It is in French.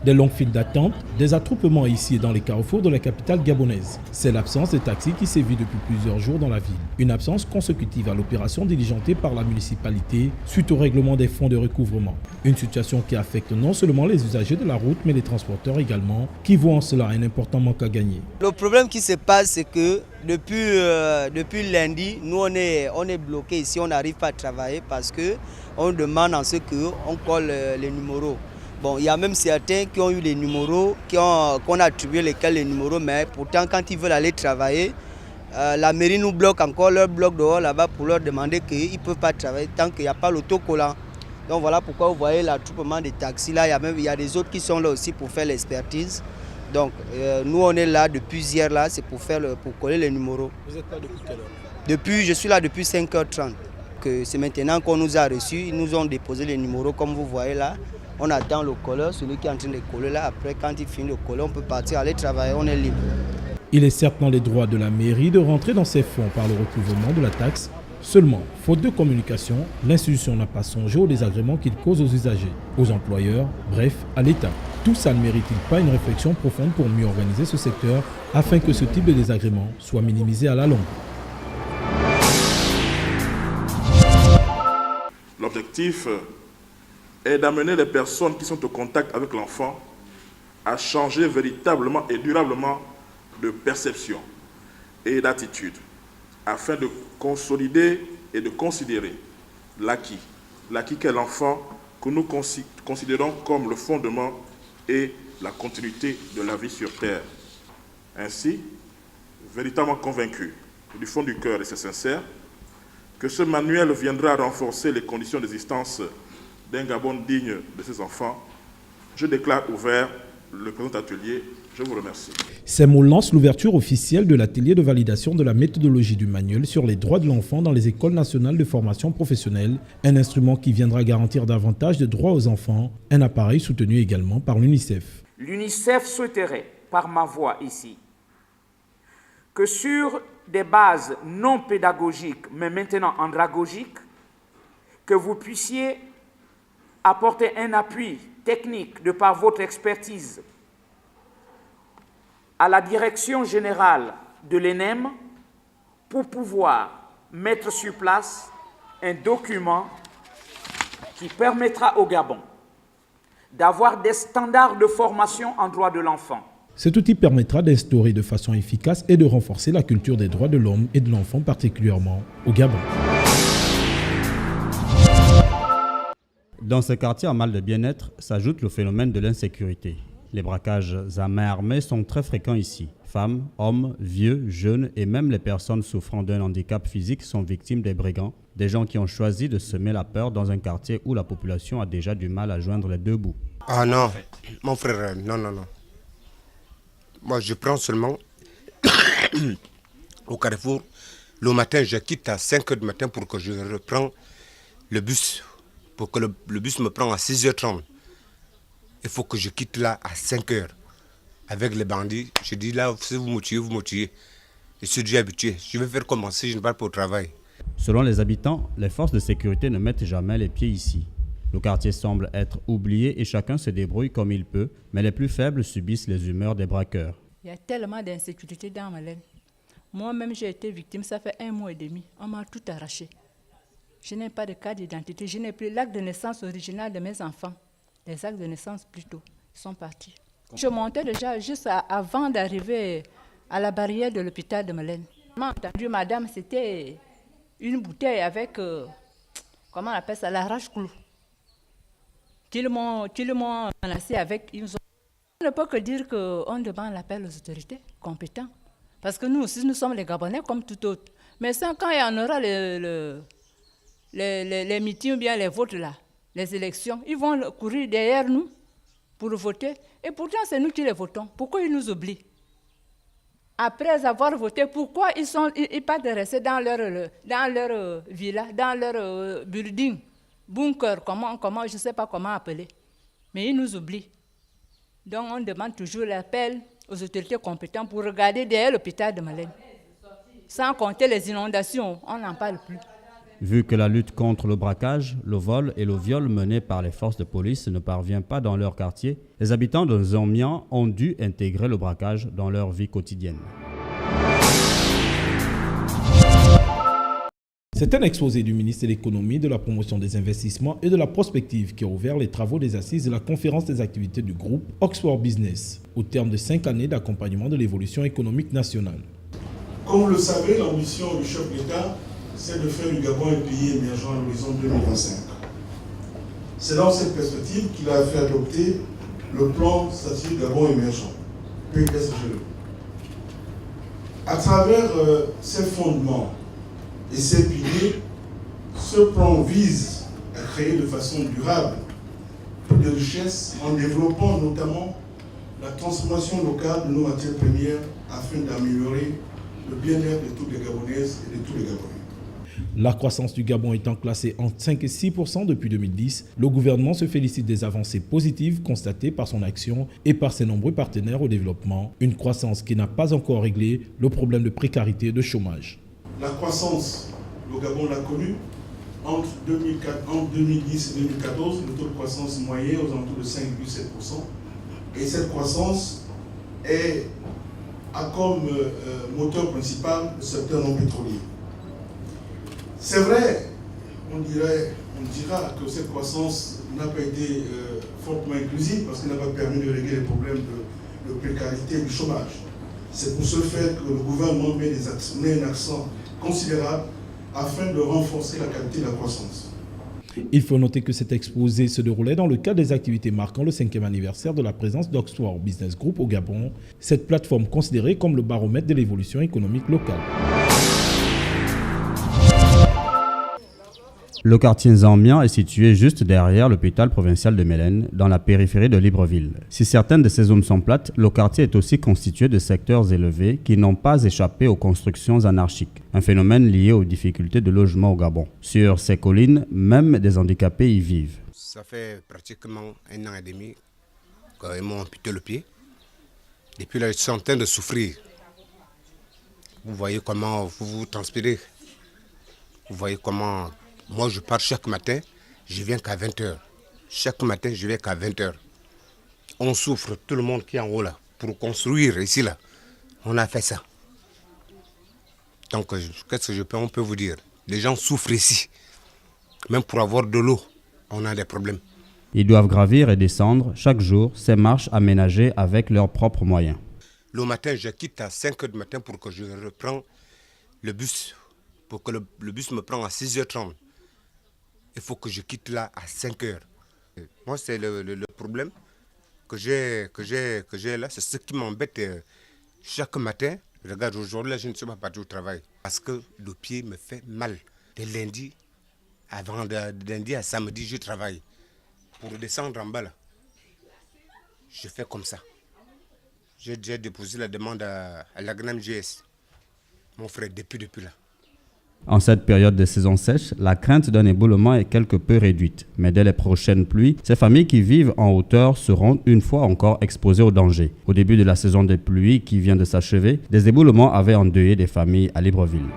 Des longues files d'attente, des attroupements ici et dans les carrefours de la capitale gabonaise. C'est l'absence de taxis qui sévit depuis plusieurs jours dans la ville. Une absence consécutive à l'opération diligentée par la municipalité suite au règlement des fonds de recouvrement. Une situation qui affecte non seulement les usagers de la route, mais les transporteurs également, qui voient en cela un important manque à gagner. Le problème qui se passe, c'est que depuis lundi, nous on est bloqués ici, on n'arrive pas à travailler parce qu'on demande en ce qu'on colle les numéros. Bon, il y a même certains qui ont eu les numéros, qu'on a attribué les numéros, mais pourtant quand ils veulent aller travailler, la mairie nous bloque encore, leur bloc dehors là-bas pour leur demander qu'ils ne peuvent pas travailler tant qu'il n'y a pas l'autocollant. Donc voilà pourquoi vous voyez l'attroupement des taxis là, il y a des autres qui sont là aussi pour faire l'expertise. Donc nous on est là depuis hier là, c'est pour coller les numéros. Vous êtes là depuis quelle heure? Je suis là depuis 5h30. C'est maintenant qu'on nous a reçus, ils nous ont déposé les numéros comme vous voyez là. On attend le colleur, celui qui est en train de coller là. Après, quand il finit le coller, on peut partir, aller travailler, on est libre. Il est certes dans les droits de la mairie de rentrer dans ses fonds par le recouvrement de la taxe. Seulement, faute de communication, l'institution n'a pas songé aux désagréments qu'il cause aux usagers, aux employeurs, bref, à l'État. Tout ça ne mérite-t-il pas une réflexion profonde pour mieux organiser ce secteur afin que ce type de désagrément soit minimisé à la longue? L'objectif est d'amener les personnes qui sont au contact avec l'enfant à changer véritablement et durablement de perception et d'attitude, afin de consolider et de considérer l'acquis qu'est l'enfant, que nous considérons comme le fondement et la continuité de la vie sur Terre. Ainsi, véritablement convaincu du fond du cœur, et c'est sincère, que ce manuel viendra renforcer les conditions d'existence d'un Gabon digne de ses enfants, je déclare ouvert le présent atelier. Je vous remercie. Ces mots lancent l'ouverture officielle de l'atelier de validation de la méthodologie du manuel sur les droits de l'enfant dans les écoles nationales de formation professionnelle, un instrument qui viendra garantir davantage de droits aux enfants, un appareil soutenu également par l'UNICEF. L'UNICEF souhaiterait, par ma voix ici, que sur des bases non pédagogiques, mais maintenant andragogiques, que vous puissiez apporter un appui technique de par votre expertise à la direction générale de l'ENEM pour pouvoir mettre sur place un document qui permettra au Gabon d'avoir des standards de formation en droit de l'enfant. Cet outil permettra d'instaurer de façon efficace et de renforcer la culture des droits de l'homme et de l'enfant, particulièrement au Gabon. Dans ce quartier en mal de bien-être s'ajoute le phénomène de l'insécurité. Les braquages à main armée sont très fréquents ici. Femmes, hommes, vieux, jeunes et même les personnes souffrant d'un handicap physique sont victimes des brigands, des gens qui ont choisi de semer la peur dans un quartier où la population a déjà du mal à joindre les deux bouts. Ah non, mon frère, non. Moi, je prends seulement au carrefour. Le matin, je quitte à 5h du matin pour que je reprends le bus. Pour que le bus me prenne à 6h30. Il faut que je quitte là à 5h. Avec les bandits, je dis là, si vous me tuez, vous me tuez. Je suis déjà habitué. Je vais faire comment si je ne pars pas au travail. Selon les habitants, les forces de sécurité ne mettent jamais les pieds ici. Le quartier semble être oublié et chacun se débrouille comme il peut, mais les plus faibles subissent les humeurs des braqueurs. Il y a tellement d'insécurité dans Malène. Moi-même, j'ai été victime, ça fait 1 mois et demi. On m'a tout arraché. Je n'ai pas de carte d'identité. Je n'ai plus l'acte de naissance original de mes enfants. Les actes de naissance plutôt, ils sont partis. Je montais déjà juste avant d'arriver à la barrière de l'hôpital de Malène. J'ai entendu madame, c'était une bouteille avec, comment on appelle ça, l'arrache-clou. Qu'ils m'ont menacé avec une zone. On ne peut que dire qu'on demande l'appel aux autorités compétentes. Parce que nous aussi, nous sommes les Gabonais comme tout autre. Mais ça, quand il y en aura les meetings ou bien les votes là, les élections, ils vont courir derrière nous pour voter. Et pourtant, c'est nous qui les votons. Pourquoi ils nous oublient? Après avoir voté, pourquoi ils partent de rester dans leur villa, dans leur building, bunker, comment, je ne sais pas comment appeler. Mais ils nous oublient. Donc on demande toujours l'appel aux autorités compétentes pour regarder derrière l'hôpital de Malène. Sans compter les inondations, on n'en parle plus. Vu que la lutte contre le braquage, le vol et le viol menés par les forces de police ne parvient pas dans leur quartier, les habitants de Zambian ont dû intégrer le braquage dans leur vie quotidienne. C'est un exposé du ministre de l'Économie, de la Promotion des Investissements et de la Prospective qui a ouvert les travaux des assises de la conférence des activités du groupe Oxford Business, au terme de 5 années d'accompagnement de l'évolution économique nationale. Comme vous le savez, l'ambition du chef d'État, c'est de faire du Gabon un pays émergent à l'horizon 2025. C'est dans cette perspective qu'il a fait adopter le plan stratégique Gabon émergent, PSGE. À travers ces fondements et ces piliers, ce plan vise à créer de façon durable plus de richesses en développant notamment la transformation locale de nos matières premières afin d'améliorer le bien-être de toutes les Gabonaises et de tous les Gabonais. La croissance du Gabon étant classée entre 5 et 6% depuis 2010, le gouvernement se félicite des avancées positives constatées par son action et par ses nombreux partenaires au développement. Une croissance qui n'a pas encore réglé le problème de précarité et de chômage. La croissance, le Gabon l'a connue, entre 2010 et 2014, le taux de croissance moyen aux alentours de 5,7%. Et cette croissance a comme moteur principal le secteur non pétrolier. C'est vrai, on dira que cette croissance n'a pas été fortement inclusive parce qu'elle n'a pas permis de régler les problèmes de précarité et du chômage. C'est pour ce faire que le gouvernement met un accent considérable afin de renforcer la qualité de la croissance. Il faut noter que cet exposé se déroulait dans le cadre des activités marquant le 5e anniversaire de la présence d'Oxford Business Group au Gabon, cette plateforme considérée comme le baromètre de l'évolution économique locale. Le quartier Zambian est situé juste derrière l'hôpital provincial de Mélène, dans la périphérie de Libreville. Si certaines de ces zones sont plates, le quartier est aussi constitué de secteurs élevés qui n'ont pas échappé aux constructions anarchiques, un phénomène lié aux difficultés de logement au Gabon. Sur ces collines, même des handicapés y vivent. Ça fait pratiquement 1 an et demi qu'ils m'ont amputé le pied. Depuis là, je suis en train de souffrir. Vous voyez comment vous transpirez. Vous voyez comment... Moi, je pars chaque matin, je viens qu'à 20h. Chaque matin, je viens qu'à 20h. On souffre, tout le monde qui est en haut là, pour construire ici là. On a fait ça. Donc, qu'est-ce que on peut vous dire? Les gens souffrent ici. Même pour avoir de l'eau, on a des problèmes. Ils doivent gravir et descendre chaque jour ces marches aménagées avec leurs propres moyens. Le matin, je quitte à 5h du matin pour que je reprenne le bus. Pour que le bus me prenne à 6h30. Il faut que je quitte là à 5h. Moi, c'est le problème que j'ai là. C'est ce qui m'embête chaque matin. Regarde, aujourd'hui, je ne suis pas parti au travail. Parce que le pied me fait mal. De lundi, de lundi à samedi, je travaille. Pour descendre en bas, là, je fais comme ça. J'ai déjà déposé la demande à la Gnam GS. Mon frère, depuis là. En cette période de saison sèche, la crainte d'un éboulement est quelque peu réduite. Mais dès les prochaines pluies, ces familles qui vivent en hauteur seront une fois encore exposées au danger. Au début de la saison des pluies qui vient de s'achever, des éboulements avaient endeuillé des familles à Libreville.